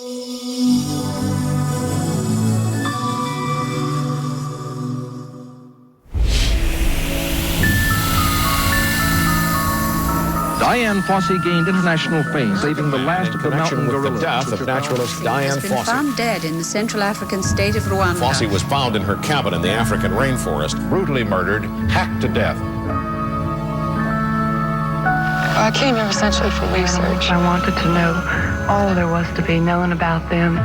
Dian Fossey gained international fame, saving the last of the mountain gorillas. The death of naturalist Dian Fossey has been found dead in the Central African state of Rwanda. Fossey was found in her cabin in the African rainforest, brutally murdered, hacked to death. I came here essentially for research. I wanted to know all there was to be known about them.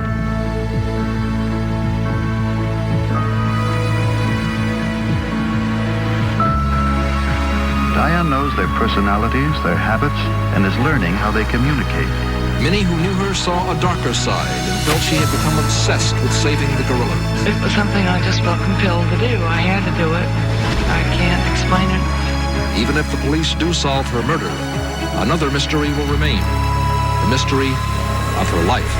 Dian knows their personalities, their habits, and is learning how they communicate. Many who knew her saw a darker side and felt she had become obsessed with saving the gorillas. It was something I just felt compelled to do. I had to do it. I can't explain it. Even if the police do solve her murder, another mystery will remain. The mystery of her life.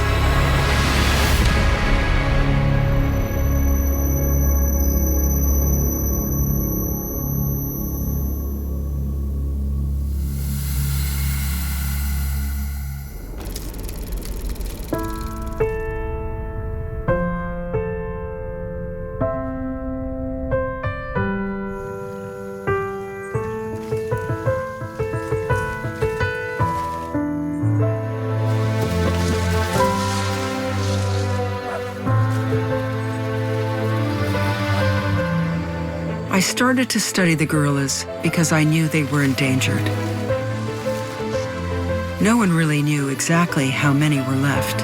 I started to study the gorillas because I knew they were endangered. No one really knew exactly how many were left.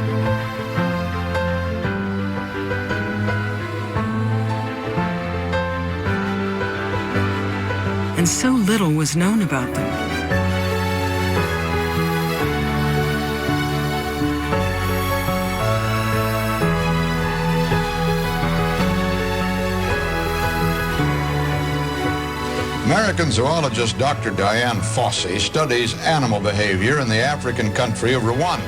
And so little was known about them. American zoologist Dr. Dian Fossey studies animal behavior in the African country of Rwanda.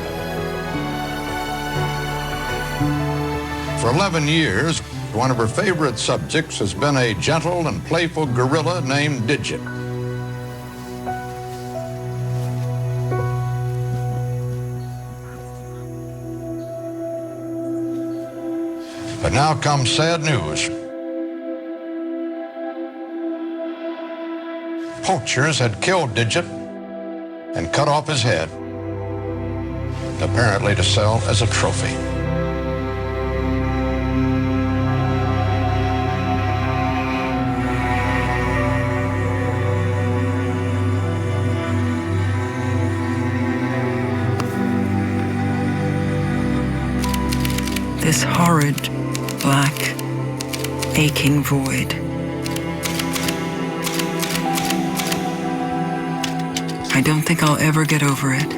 For 11 years, one of her favorite subjects has been a gentle and playful gorilla named Digit. But now comes sad news. Poachers had killed Digit and cut off his head, apparently to sell as a trophy. This horrid, black, aching void. I don't think I'll ever get over it.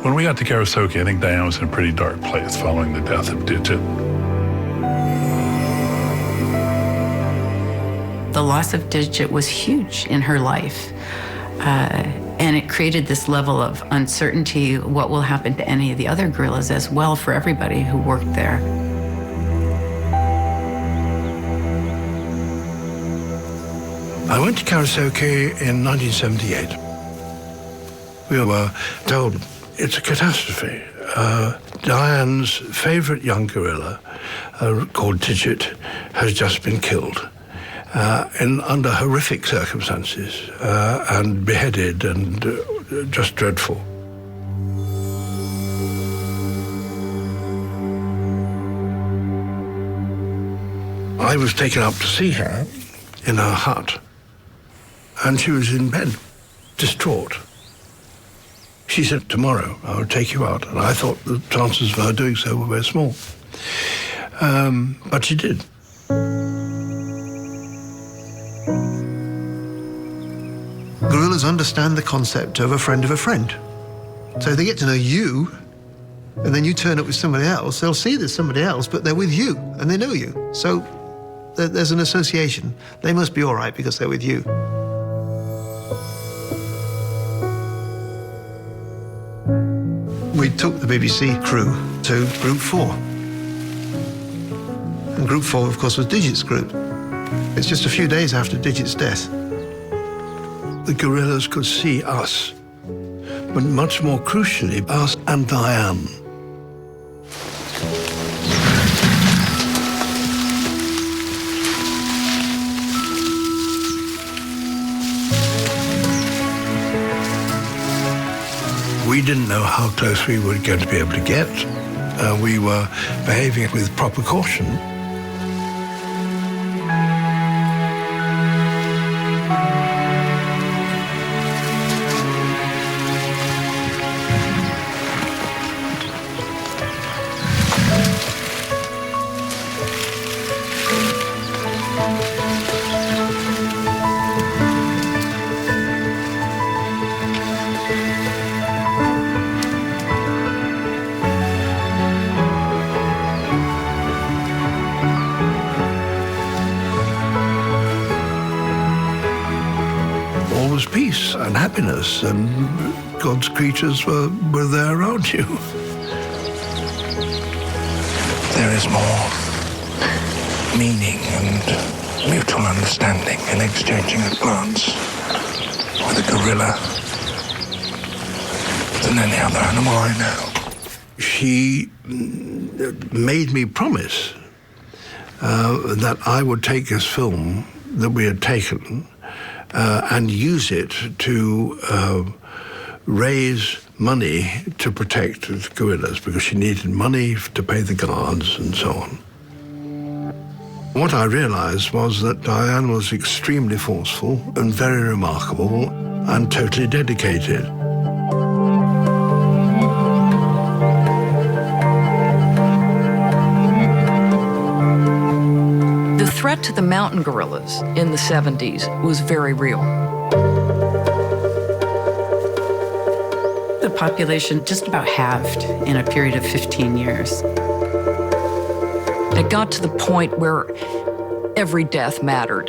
When we got to Geographic, I think Dian was in a pretty dark place following the death of Digit. The loss of Digit was huge in her life. And it created this level of uncertainty, what will happen to any of the other gorillas as well for everybody who worked there. I went to Karasaki in 1978. We were told it's a catastrophe. Dian's favorite young gorilla, called Digit, has just been killed under horrific circumstances and beheaded and just dreadful. I was taken up to see her in her hut. And she was in bed, distraught. She said, tomorrow I'll take you out. And I thought the chances of her doing so were very small. But she did. Gorillas understand the concept of a friend of a friend. So if they get to know you, and then you turn up with somebody else, they'll see there's somebody else, but they're with you, and they know you. So there's an association. They must be all right because they're with you. We took the BBC crew to Group 4. And Group 4, of course, was Digit's group. It's just a few days after Digit's death. The gorillas could see us, but much more crucially, us and Dian. We didn't know how close we were going to be able to get. We were behaving with proper caution. Was peace and happiness, and God's creatures were there around you. There is more meaning and mutual understanding in exchanging a glance with a gorilla than any other animal I know. She made me promise that I would take this film that we had taken and use it to raise money to protect the gorillas, because she needed money to pay the guards and so on. What I realized was that Dian was extremely forceful and very remarkable and totally dedicated. The threat to the mountain gorillas in the 70s was very real. The population just about halved in a period of 15 years. It got to the point where every death mattered.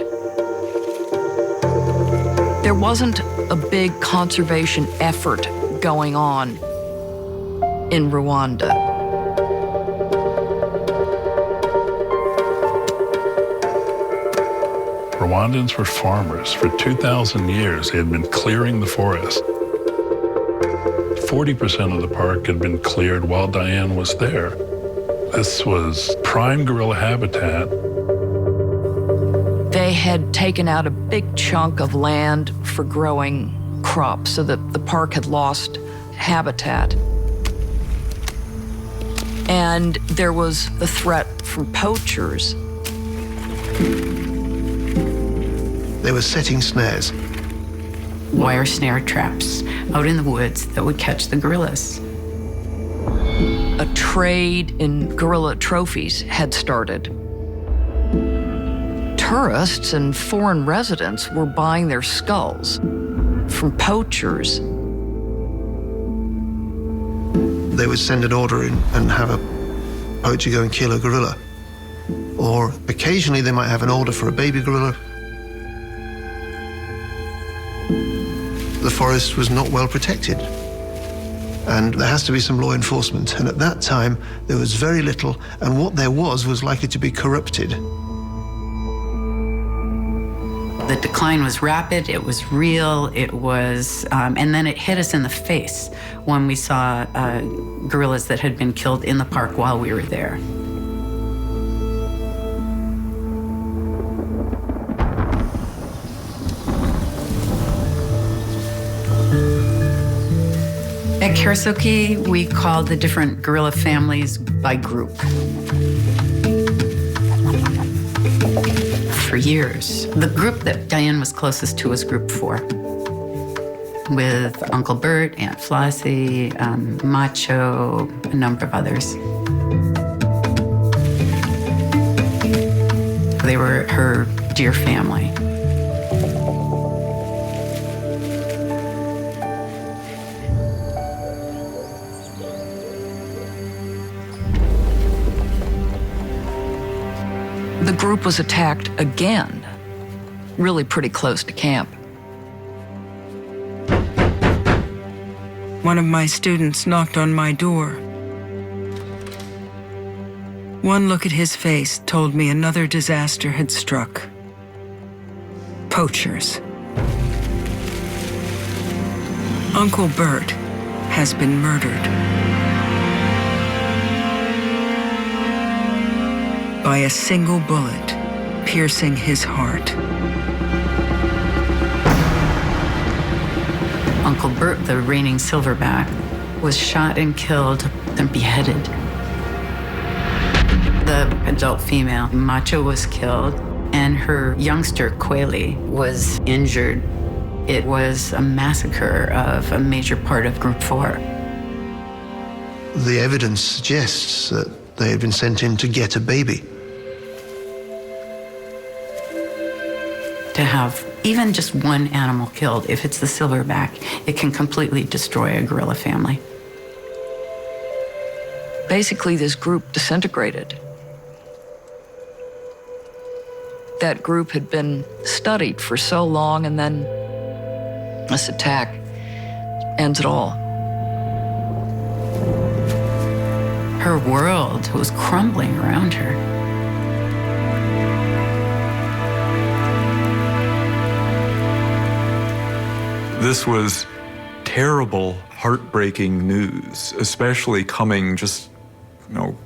There wasn't a big conservation effort going on in Rwanda. Rwandans were farmers. For 2,000 years, they had been clearing the forest. 40% of the park had been cleared while Dian was there. This was prime gorilla habitat. They had taken out a big chunk of land for growing crops so that the park had lost habitat. And there was the threat from poachers. They were setting snares. Wire snare traps out in the woods that would catch the gorillas. A trade in gorilla trophies had started. Tourists and foreign residents were buying their skulls from poachers. They would send an order in and have a poacher go and kill a gorilla. Or occasionally they might have an order for a baby gorilla. The forest was not well protected, and there has to be some law enforcement. And at that time, there was very little, and what there was likely to be corrupted. The decline was rapid, it was real, it was, and then it hit us in the face when we saw gorillas that had been killed in the park while we were there. At Karasoke, we called the different gorilla families by group. For years, the group that Dian was closest to was Group 4, with Uncle Bert, Aunt Flossie, Macho, a number of others. They were her dear family. The group was attacked again, really pretty close to camp. One of my students knocked on my door. One look at his face told me another disaster had struck. Poachers. Uncle Bert, has been murdered by a single bullet piercing his heart. Uncle Bert, the reigning silverback, was shot and killed and beheaded. The adult female, Macho, was killed, and her youngster, Quayle, was injured. It was a massacre of a major part of Group 4. The evidence suggests that they had been sent in to get a baby. To have even just one animal killed, if it's the silverback, it can completely destroy a gorilla family. Basically, this group disintegrated. That group had been studied for so long, and then this attack ends it all. Her world was crumbling around her. This was terrible, heartbreaking news, especially coming just,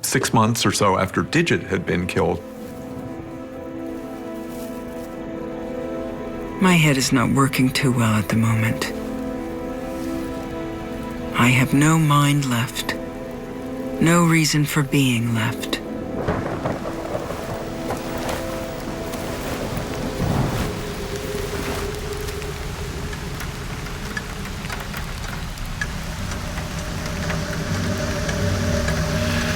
6 months or so after Digit had been killed. My head is not working too well at the moment. I have no mind left, no reason for being left.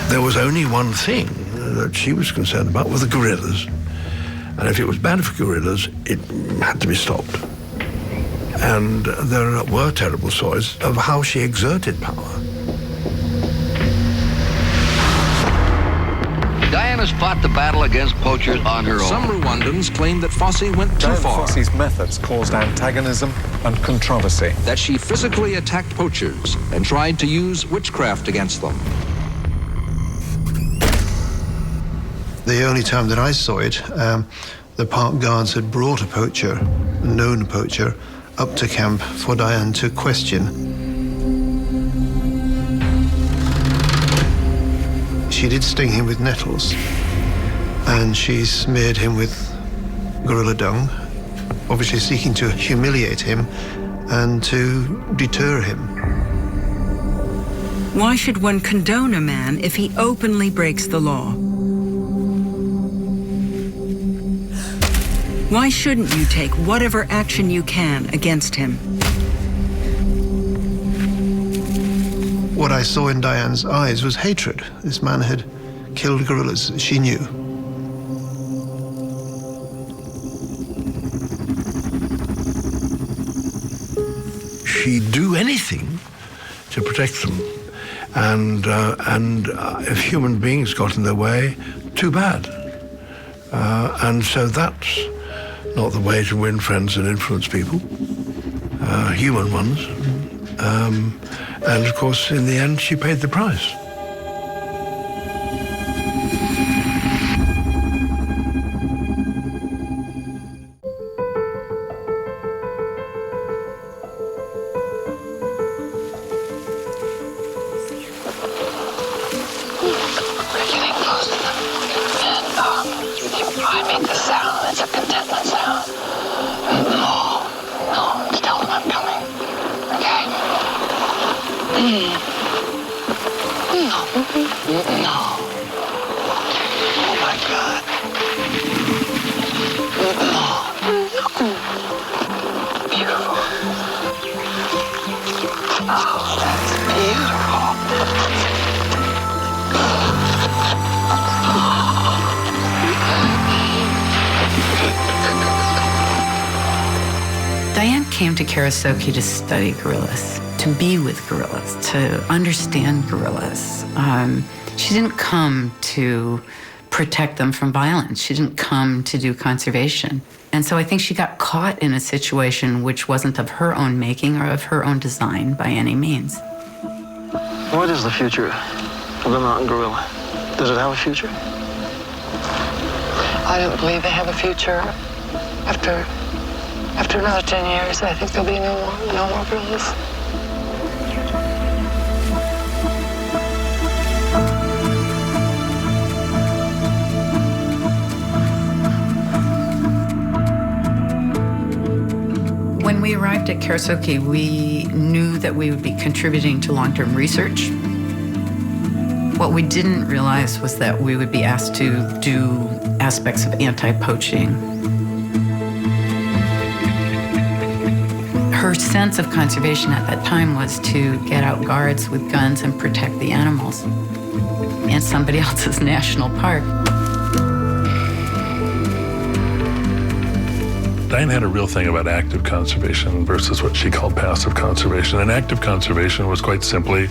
There was only one thing that she was concerned about, were the gorillas. And if it was bad for gorillas, it had to be stopped. And there were terrible stories of how she exerted power. Dian has fought the battle against poachers on her own. Some Rwandans claim that Fossey went too Dian far. Fossey's methods caused antagonism and controversy. That she physically attacked poachers and tried to use witchcraft against them. The only time that I saw it, the park guards had brought a poacher, a known poacher, up to camp for Dian to question. She did sting him with nettles, and she smeared him with gorilla dung, obviously seeking to humiliate him and to deter him. Why should one condone a man if he openly breaks the law? Why shouldn't you take whatever action you can against him? What I saw in Dian's eyes was hatred. This man had killed gorillas, she knew. She'd do anything to protect them. And if human beings got in their way, too bad. And so that's not the way to win friends and influence people, human ones. And of course, in the end, she paid the price. I make the sound. It's a contentment sound. No, tell them I'm coming. Okay? No. Oh my God. No. Beautiful. Oh, that's beautiful. Dian came to Karasoke to study gorillas, to be with gorillas, to understand gorillas. She didn't come to protect them from violence. She didn't come to do conservation. And so I think she got caught in a situation which wasn't of her own making or of her own design by any means. What is the future of the mountain gorilla? Does it have a future? I don't believe they have a future. After another 10 years, I think there'll be no more gorillas. we arrived at Karasoke, we knew that we would be contributing to long-term research. What we didn't realize was that we would be asked to do aspects of anti-poaching. Her sense of conservation at that time was to get out guards with guns and protect the animals in somebody else's national park. Dian had a real thing about active conservation versus what she called passive conservation. And active conservation was quite simply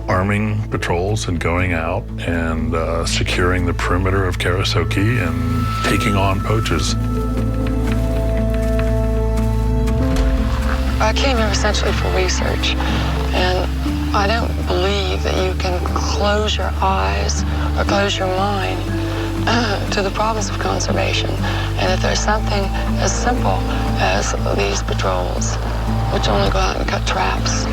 arming patrols and going out and securing the perimeter of Karasoke and taking on poachers. I came here essentially for research, and I don't believe that you can close your eyes or close your mind to the problems of conservation. And if there's something as simple as these patrols, which only go out and cut traps,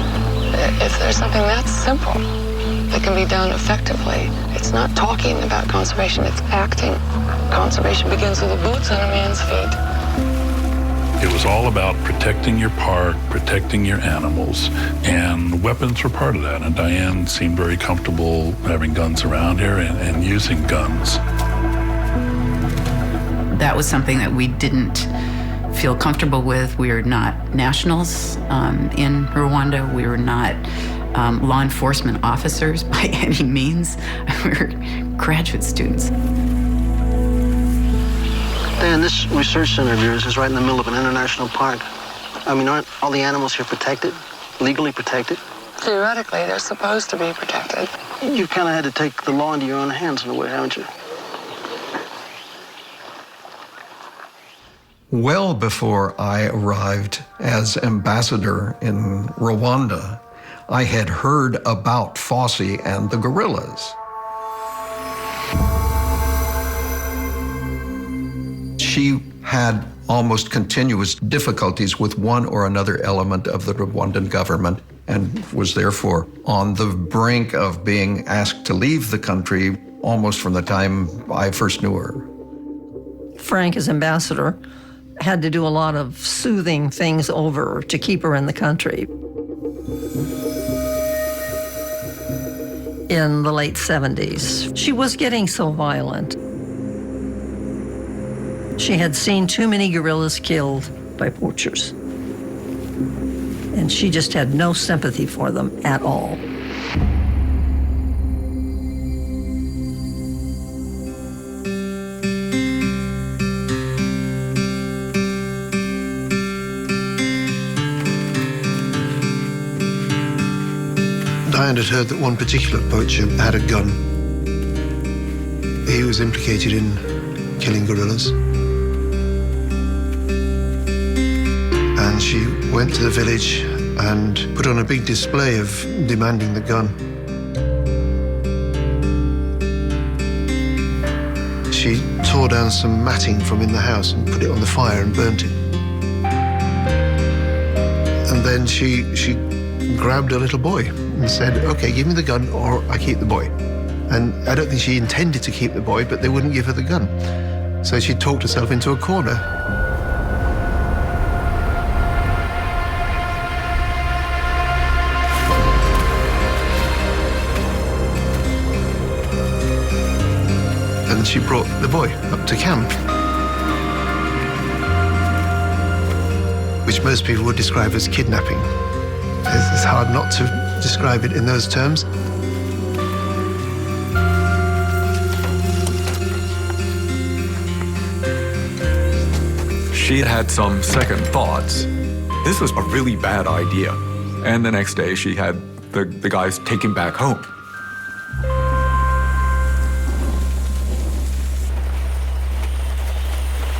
if there's something that simple that can be done effectively, it's not talking about conservation, it's acting. Conservation begins with the boots on a man's feet. It was all about protecting your park, protecting your animals, and weapons were part of that. And Dian seemed very comfortable having guns around here and using guns. That was something that we didn't feel comfortable with. We were not nationals in Rwanda. We were not law enforcement officers by any means. We were graduate students. Dan, this research center of yours is right in the middle of an international park. I mean, aren't all the animals here protected, legally protected? Theoretically, they're supposed to be protected. You kind of had to take the law into your own hands in a way, haven't you? Well before I arrived as ambassador in Rwanda, I had heard about Fossey and the guerrillas. She had almost continuous difficulties with one or another element of the Rwandan government and was therefore on the brink of being asked to leave the country almost from the time I first knew her. Frank, as ambassador, had to do a lot of soothing things over to keep her in the country. In the late 70s, she was getting so violent. She had seen too many guerrillas killed by poachers. And she just had no sympathy for them at all. Dian had heard that one particular poacher had a gun. He was implicated in killing guerrillas. And she went to the village and put on a big display of demanding the gun. She tore down some matting from in the house and put it on the fire and burnt it. And then she grabbed a little boy and said, "Okay, give me the gun or I keep the boy." And I don't think she intended to keep the boy, but they wouldn't give her the gun. So she talked herself into a corner. And she brought the boy up to camp, which most people would describe as kidnapping. It's hard not to describe it in those terms. She had some second thoughts. This was a really bad idea. And the next day she had the guys taken back home.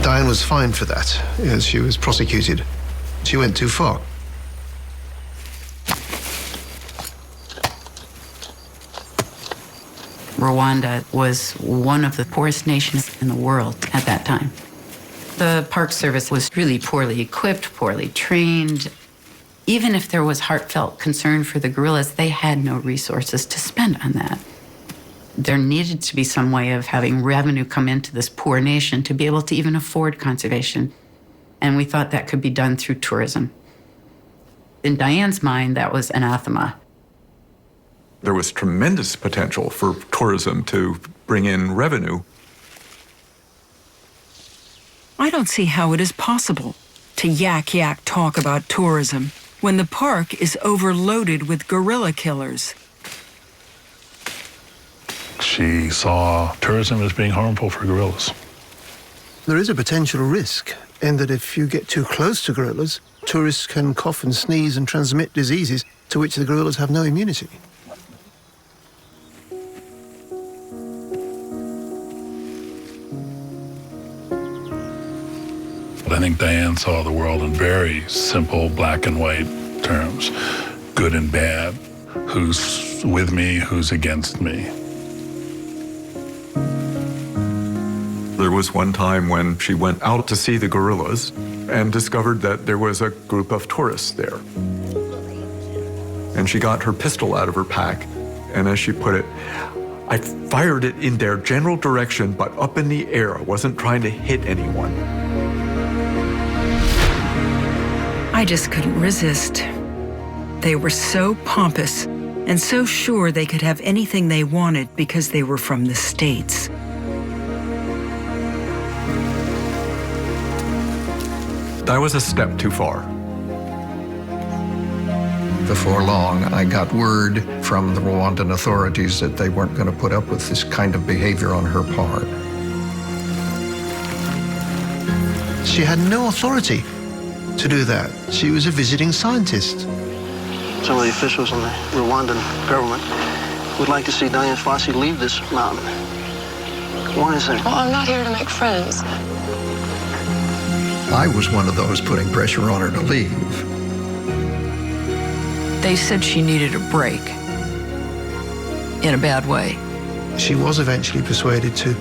Dian was fined for that, as she was prosecuted. She went too far. Rwanda was one of the poorest nations in the world at that time. The Park Service was really poorly equipped, poorly trained. Even if there was heartfelt concern for the guerrillas, they had no resources to spend on that. There needed to be some way of having revenue come into this poor nation to be able to even afford conservation. And we thought that could be done through tourism. In Diane's mind, that was anathema. There was tremendous potential for tourism to bring in revenue. I don't see how it is possible to yak talk about tourism when the park is overloaded with gorilla killers. She saw tourism as being harmful for gorillas. There is a potential risk in that if you get too close to gorillas, tourists can cough and sneeze and transmit diseases to which the gorillas have no immunity. I think Diane saw the world in very simple black and white terms. Good and bad. Who's with me, who's against me. There was one time when she went out to see the gorillas and discovered that there was a group of tourists there. And she got her pistol out of her pack, and as she put it, I fired it in their general direction, but up in the air. I wasn't trying to hit anyone. I just couldn't resist. They were so pompous and so sure they could have anything they wanted because they were from the States. That was a step too far. Before long, I got word from the Rwandan authorities that they weren't going to put up with this kind of behavior on her part. She had no authority to do that. She was a visiting scientist. Some of the officials in the Rwandan government would like to see Dian Fossey leave this mountain. Why is that? Well, I'm not here to make friends. I was one of those putting pressure on her to leave. They said she needed a break in a bad way. She was eventually persuaded to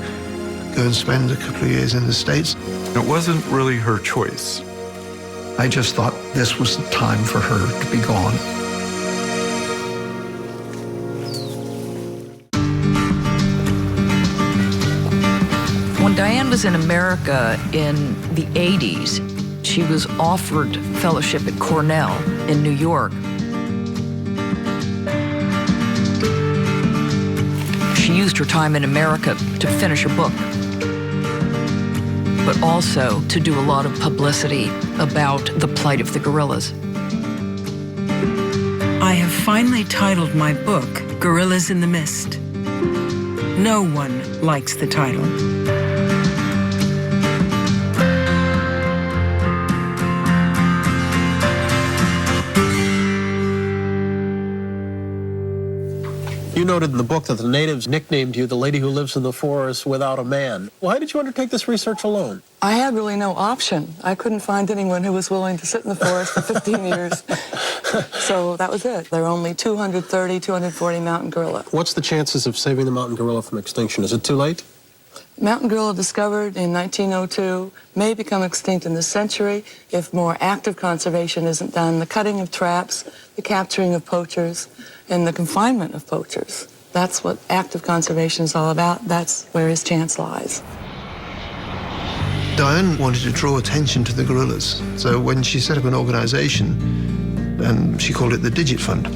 go and spend a couple of years in the States. It wasn't really her choice. I just thought this was the time for her to be gone. When Diane was in America in the 80s, she was offered fellowship at Cornell in New York. She used her time in America to finish her book, but also to do a lot of publicity about the plight of the gorillas. I have finally titled my book, Gorillas in the Mist. No one likes the title. You noted in the book that the natives nicknamed you the lady who lives in the forest without a man. Why did you undertake this research alone? I had really no option. I couldn't find anyone who was willing to sit in the forest for 15 years. So that was it. There are only 230, 240 mountain gorilla. What's the chances of saving the mountain gorilla from extinction? Is it too late? Mountain gorilla discovered in 1902 may become extinct in this century if more active conservation isn't done. The cutting of traps, the capturing of poachers, and the confinement of poachers. That's what active conservation is all about. That's where his chance lies. Diane wanted to draw attention to the gorillas. So when she set up an organization, and she called it the Digit Fund.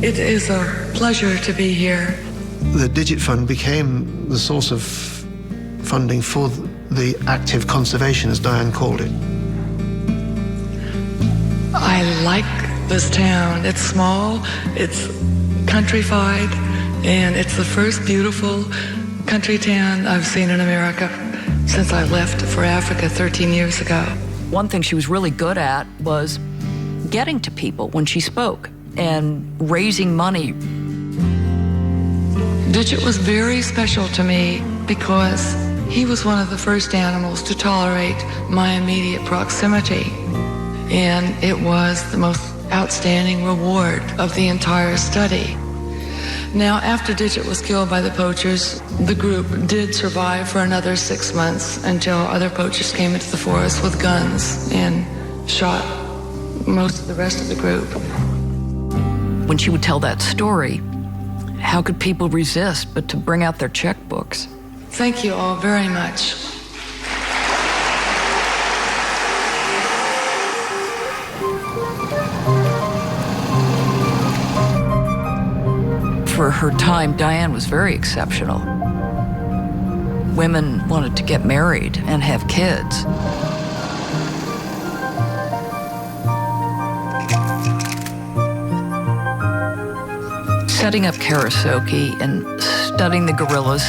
It is a pleasure to be here. The Digit Fund became the source of funding for the active conservation, as Diane called it. I like this town. It's small, it's countrified, and it's the first beautiful country town I've seen in America since I left for Africa 13 years ago. One thing she was really good at was getting to people when she spoke and raising money. Digit was very special to me because he was one of the first animals to tolerate my immediate proximity. And it was the most outstanding reward of the entire study. Now, after Digit was killed by the poachers, the group did survive for another 6 months until other poachers came into the forest with guns and shot most of the rest of the group. When she would tell that story, how could people resist but to bring out their checkbooks? Thank you all very much. For her time, Dian was very exceptional. Women wanted to get married and have kids. Setting up Karasoke and studying the gorillas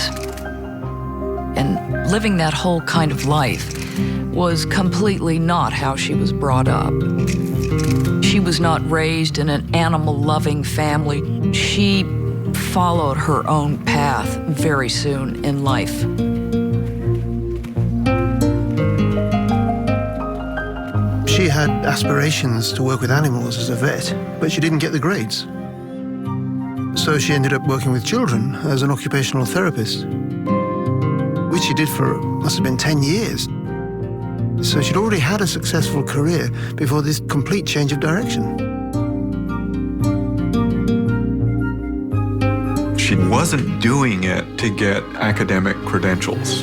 and living that whole kind of life was completely not how she was brought up. She was not raised in an animal-loving family. She followed her own path very soon in life. She had aspirations to work with animals as a vet, but she didn't get the grades. So she ended up working with children as an occupational therapist, which she did for, must have been 10 years. So she'd already had a successful career before this complete change of direction. She wasn't doing it to get academic credentials.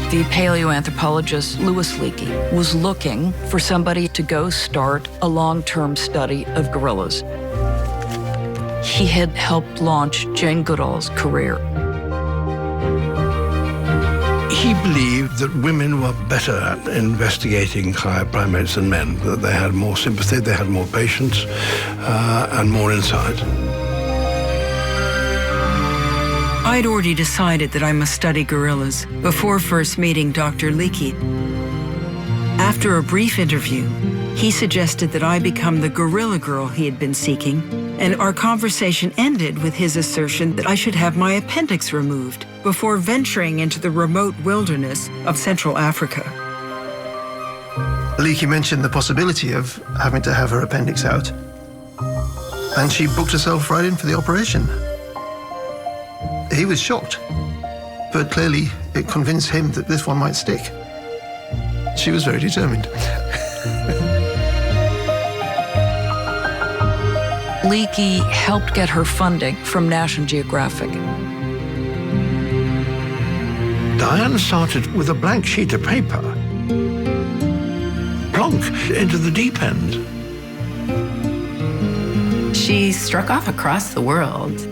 The paleoanthropologist Louis Leakey was looking for somebody to go start a long-term study of gorillas. He had helped launch Jane Goodall's career. He believed that women were better at investigating higher primates than men, that they had more sympathy, they had more patience, and more insight. I'd already decided that I must study gorillas before first meeting Dr. Leakey. After a brief interview, he suggested that I become the gorilla girl he had been seeking, and our conversation ended with his assertion that I should have my appendix removed before venturing into the remote wilderness of Central Africa. Leakey mentioned the possibility of having to have her appendix out, and she booked herself right in for the operation. He was shocked, but clearly it convinced him that this one might stick. She was very determined. Leakey helped get her funding from National Geographic. Dian started with a blank sheet of paper, plonk into the deep end. She struck off across the world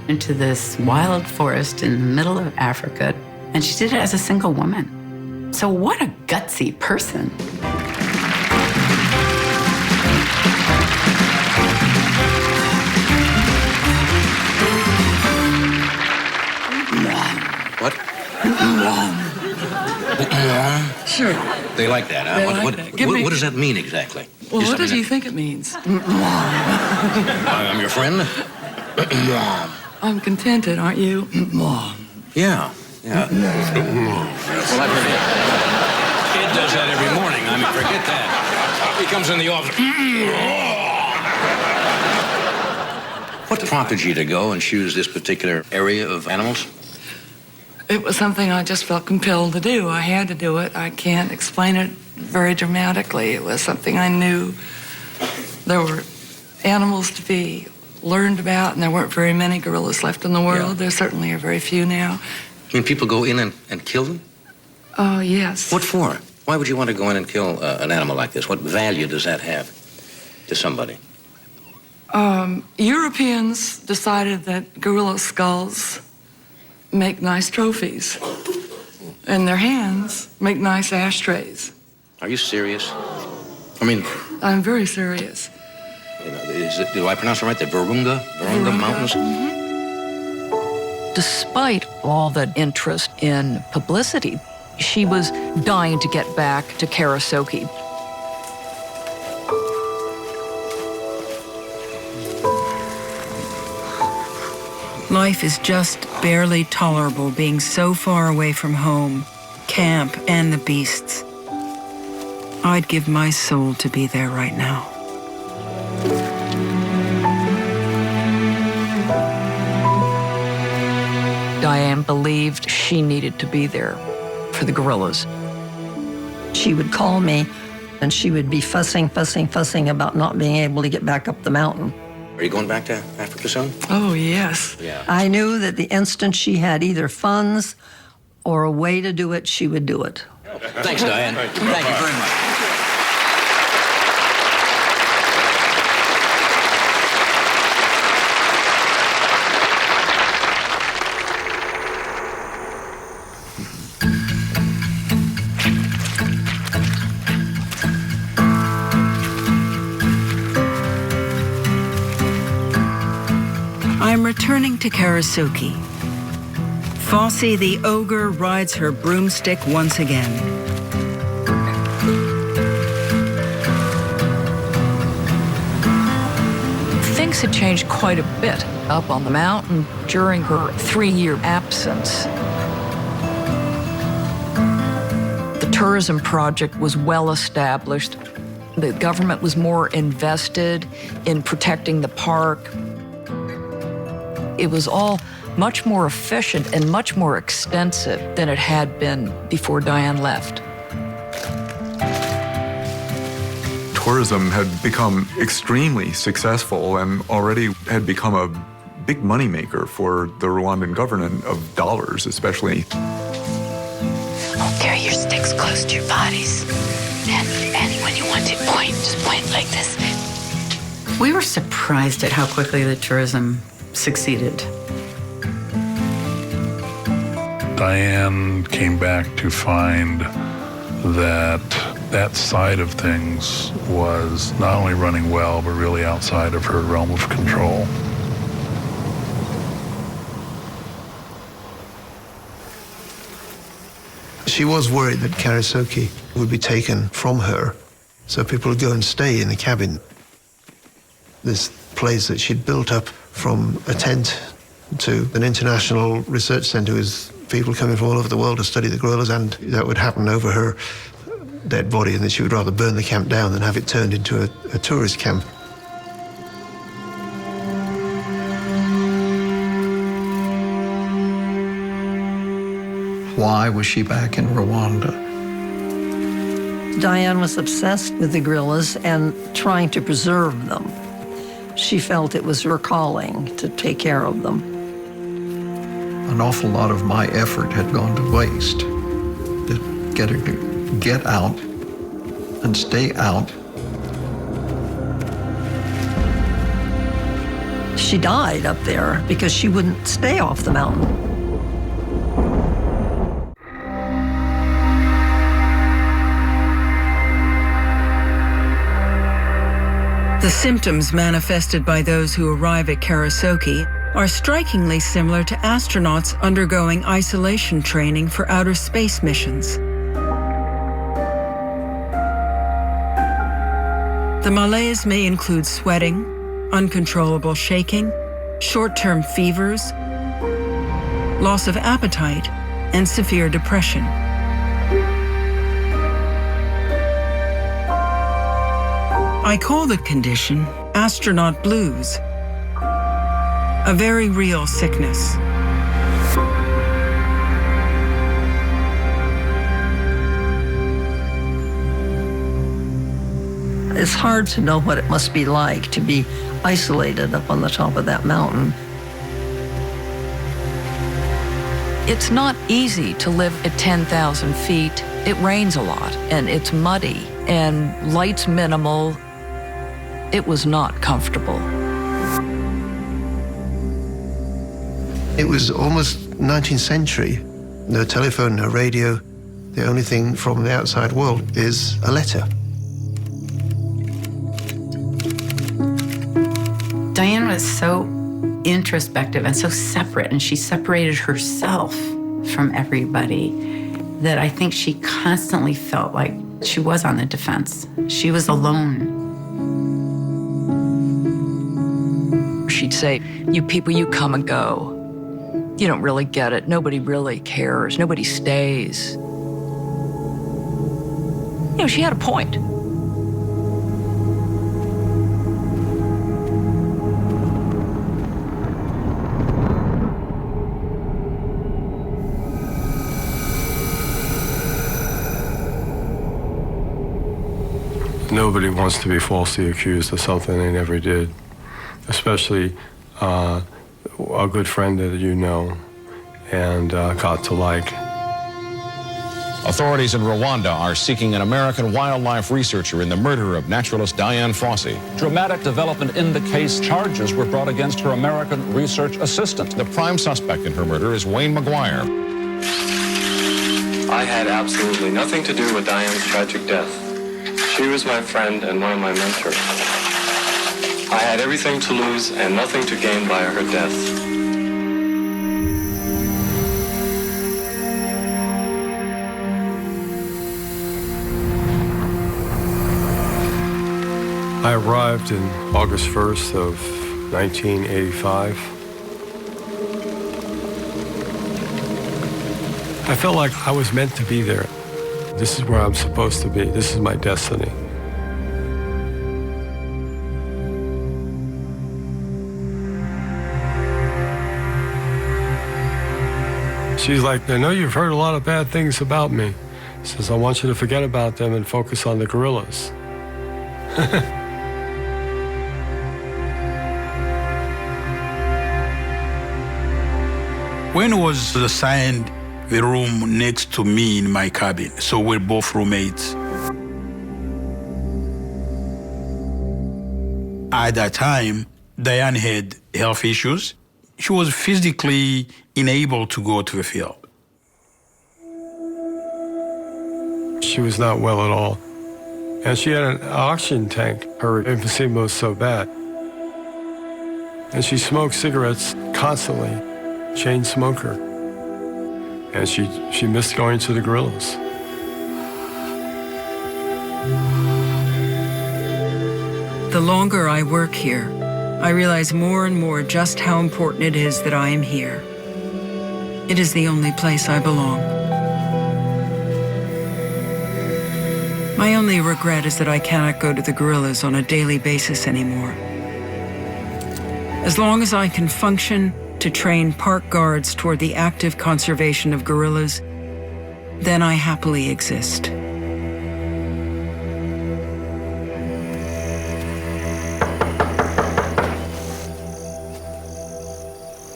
into this wild forest in the middle of Africa, and she did it as a single woman. So what a gutsy person. What? Sure. They like that, huh? They What, like what, that. what does that mean exactly? Well, Is what does something he think it means? I'm your friend? I'm contented, aren't you? Yeah. Well, I've heard it. Ed does that every morning. I mean, forget that. He comes in the office. What prompted you to go and choose this particular area of animals? It was something I just felt compelled to do. I had to do it. I can't explain it very dramatically. It was something I knew there were animals to be learned about, and there weren't very many gorillas left in the world. Yeah. There certainly are very few now. I mean, people go in and kill them? Oh, yes. What for? Why would you want to go in and kill an animal like this? What value does that have to somebody? Europeans decided that gorilla skulls make nice trophies, and their hands make nice ashtrays. Are you serious? I mean, I'm very serious. you know, do I pronounce it right? The Virunga Mountains? Despite all that interest in publicity, she was dying to get back to Karasoke. Life is just barely tolerable being so far away from home, camp, and the beasts. I'd give my soul to be there right now. Dian believed she needed to be there for the gorillas. She would call me, and she would be fussing about not being able to get back up the mountain. Are you going back to Africa soon? Oh, yes. Yeah. I knew that the instant she had either funds or a way to do it, she would do it. Thanks, Dian. Thank you very much. I'm returning to Karasuki. Fossey the ogre rides her broomstick once again. Things had changed quite a bit up on the mountain during her 3-year absence. The tourism project was well established. The government was more invested in protecting the park. It was all much more efficient and much more extensive than it had been before Dian left. Tourism had become extremely successful and already had become a big moneymaker for the Rwandan government of dollars, especially. Carry your sticks close to your bodies. And when you want to point, just point like this. We were surprised at how quickly the tourism succeeded. Dian came back to find that that side of things was not only running well, but really outside of her realm of control. She was worried that Karasuki would be taken from her, so people would go and stay in the cabin. This place that she'd built up from a tent to an international research center with people coming from all over the world to study the gorillas, and that would happen over her dead body, and that she would rather burn the camp down than have it turned into a tourist camp. Why was she back in Rwanda? Dian was obsessed with the gorillas and trying to preserve them. She felt it was her calling to take care of them. An awful lot of my effort had gone to waste. To get her to get out and stay out. She died up there because she wouldn't stay off the mountain. The symptoms manifested by those who arrive at Karasuki are strikingly similar to astronauts undergoing isolation training for outer space missions. The malaise may include sweating, uncontrollable shaking, short-term fevers, loss of appetite, and severe depression. I call the condition astronaut blues, a very real sickness. It's hard to know what it must be like to be isolated up on the top of that mountain. It's not easy to live at 10,000 feet. It rains a lot, and it's muddy, and light's minimal. It was not comfortable. It was almost 19th century. No telephone, no radio. The only thing from the outside world is a letter. Dian was so introspective and so separate, and she separated herself from everybody, that I think she constantly felt like she was on the defense. She was alone. She'd say, "You people, you come and go. You don't really get it. Nobody really cares. Nobody stays." You know, she had a point. Nobody wants to be falsely accused of something they never did, especially a good friend that you know and got to like. Authorities in Rwanda are seeking an American wildlife researcher in the murder of naturalist Dian Fossey. Dramatic development in the case. Charges were brought against her American research assistant. The prime suspect in her murder is Wayne McGuire. I had absolutely nothing to do with Dian's tragic death. She was my friend and one of my mentors. I had everything to lose and nothing to gain by her death. I arrived in August 1st of 1985. I felt like I was meant to be there. This is where I'm supposed to be. This is my destiny. She's like, I know you've heard a lot of bad things about me. She says, I want you to forget about them and focus on the guerrillas. When was assigned the room next to me in my cabin, so we're both roommates. At that time, Dian had health issues. She was physically unable to go to the field. She was not well at all. And she had an oxygen tank. Her emphysema was so bad. And she smoked cigarettes constantly, chain smoker. And she missed going to the guerrillas. The longer I work here, I realize more and more just how important it is that I am here. It is the only place I belong. My only regret is that I cannot go to the guerrillas on a daily basis anymore. As long as I can function to train park guards toward the active conservation of gorillas, then I happily exist.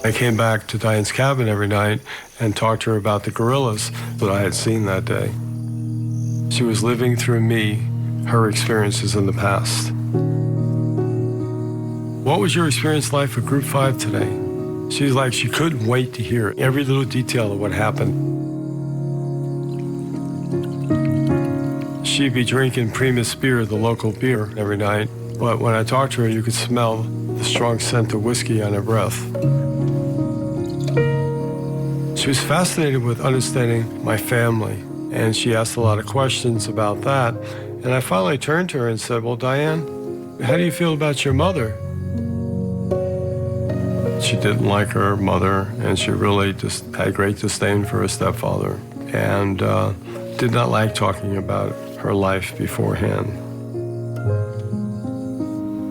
I came back to Dian's cabin every night and talked to her about the gorillas that I had seen that day. She was living through me, her experiences in the past. What was your experience like with Group 5 today? She's like, she couldn't wait to hear every little detail of what happened. She'd be drinking Primus beer, the local beer, every night. But when I talked to her, you could smell the strong scent of whiskey on her breath. She was fascinated with understanding my family, and she asked a lot of questions about that. And I finally turned to her and said, well, Dian, how do you feel about your mother? She didn't like her mother, and she really just had great disdain for her stepfather, and did not like talking about her life beforehand.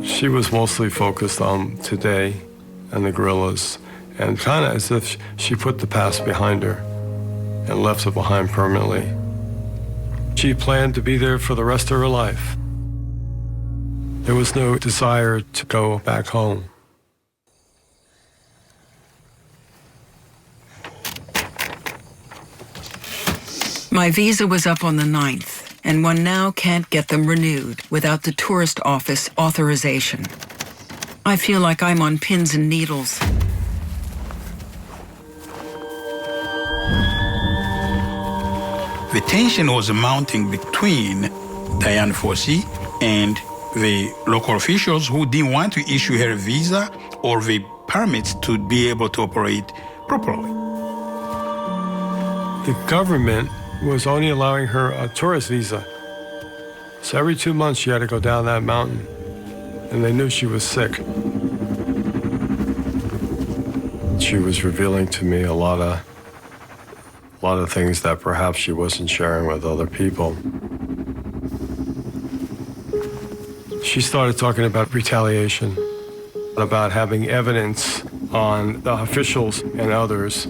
She was mostly focused on today and the guerrillas, and kind of as if she put the past behind her and left it behind permanently. She planned to be there for the rest of her life. There was no desire to go back home. My visa was up on the 9th, and one now can't get them renewed without the tourist office authorization. I feel like I'm on pins and needles. The tension was mounting between Dian Fossey and the local officials who didn't want to issue her a visa or the permits to be able to operate properly. The government was only allowing her a tourist visa. So every 2 months she had to go down that mountain, and they knew she was sick. She was revealing to me a lot of things that perhaps she wasn't sharing with other people. She started talking about retaliation, about having evidence on the officials and others.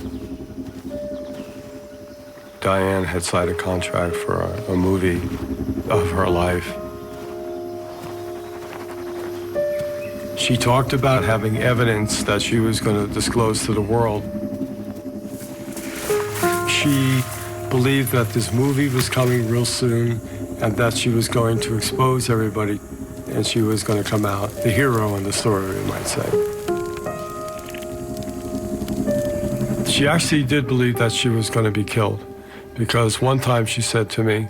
Dian had signed a contract for a movie of her life. She talked about having evidence that she was going to disclose to the world. She believed that this movie was coming real soon and that she was going to expose everybody and she was going to come out the hero in the story, we might say. She actually did believe that she was going to be killed, because one time she said to me,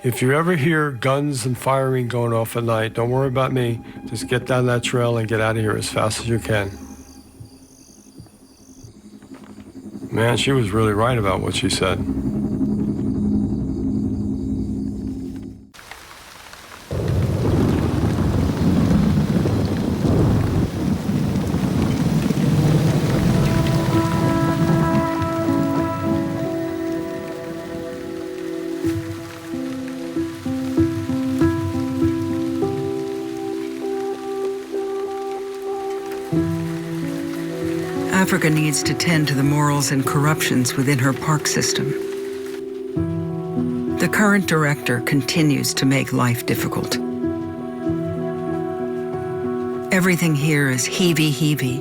If you ever hear guns and firing going off at night, don't worry about me. Just get down that trail and get out of here as fast as you can. Man, she was really right about what she said. Africa needs to tend to the morals and corruptions within her park system. The current director continues to make life difficult. Everything here is heavey-heavey,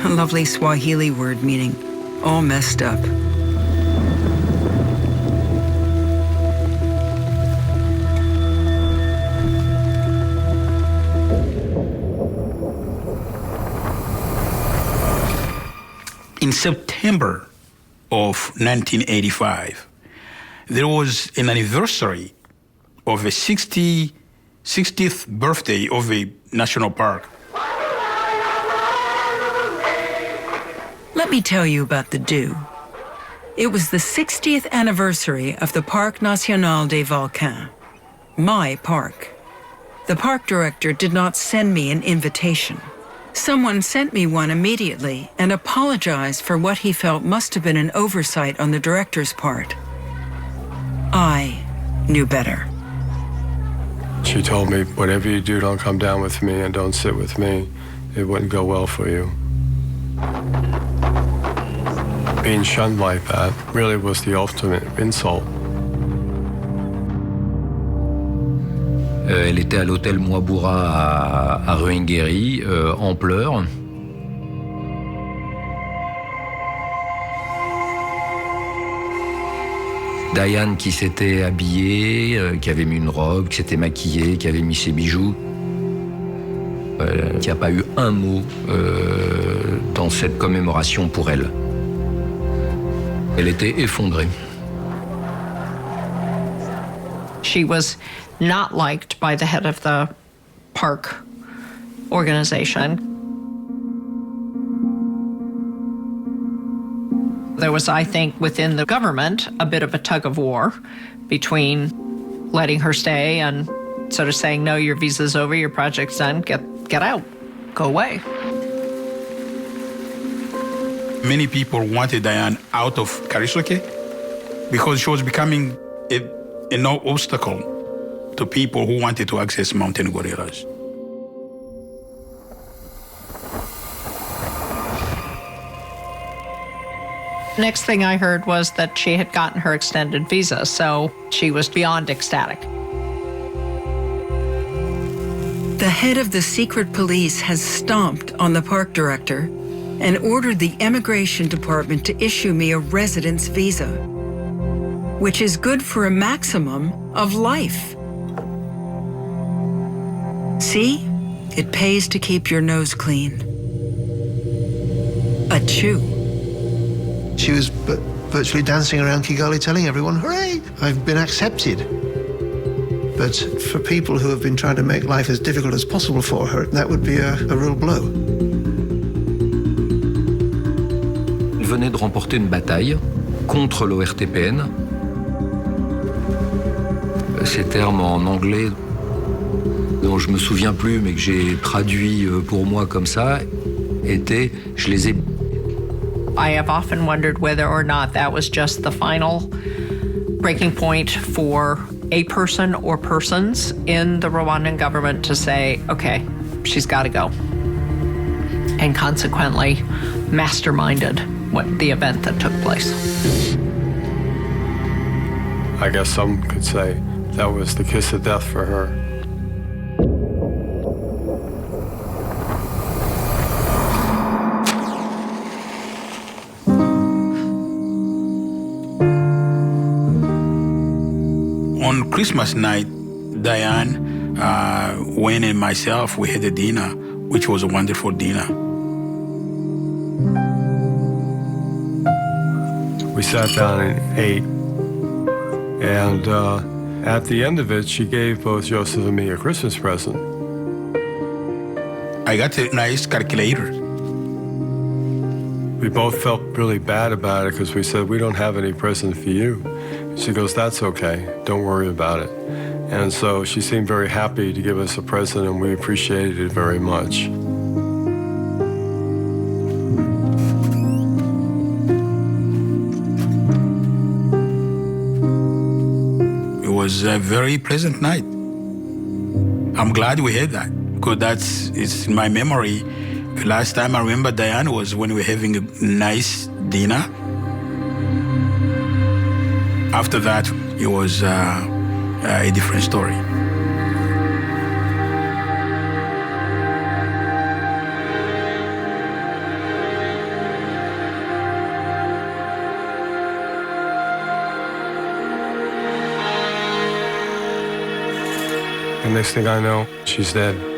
a lovely Swahili word meaning all messed up. In September of 1985, there was an anniversary of the 60th birthday of a national park. Let me tell you about the do. It was the 60th anniversary of the Parc National des Volcans, my park. The park director did not send me an invitation. Someone sent me one immediately and apologized for what he felt must have been an oversight on the director's part. I knew better. She told me, whatever you do, don't come down with me and don't sit with me. It wouldn't go well for you. Being shunned like that really was the ultimate insult. Elle était à l'hôtel Moiboura à Ruhengeri, en pleurs. Dian qui s'était habillée, qui avait mis une robe, qui s'était maquillée, qui avait mis ses bijoux. Qui n'a pas eu un mot dans cette commémoration pour elle. Elle était effondrée. She was not liked by the head of the park organization. There was, I think, within the government, a bit of a tug of war between letting her stay and sort of saying, no, your visa's over, your project's done, get out, go away. Many people wanted Dian out of Karisoke because she was becoming an obstacle to people who wanted to access mountain gorillas. Next thing I heard was that she had gotten her extended visa, so she was beyond ecstatic. The head of the secret police has stomped on the park director and ordered the immigration department to issue me a residence visa, which is good for a maximum of life. See? It pays to keep your nose clean. Achoo. She was virtually dancing around Kigali telling everyone, hooray, I've been accepted. But for people who have been trying to make life as difficult as possible for her, that would be a real blow. Elle venait de remporter une bataille contre l'ORTPN. Ces termes en anglais dont je me souviens plus mais que j'ai traduit pour moi comme ça étaient « je les ai ». I have often wondered whether or not that was just the final breaking point for a person or persons in the Rwandan government to say, okay, she's got to go. And consequently, masterminded the event that took place. I guess some could say that was the kiss of death for her. On Christmas night, Dian, Wayne and myself, we had a dinner, which was a wonderful dinner. We sat down and ate And at the end of it, she gave both Joseph and me a Christmas present. I got a nice calculator. We both felt really bad about it because we said, we don't have any present for you. She goes, that's okay, don't worry about it. And so she seemed very happy to give us a present, and we appreciated it very much. It was a very pleasant night. I'm glad we had that, because it's in my memory. The last time I remember Dian was when we were having a nice dinner. After that, it was a different story. The next thing I know, she's dead.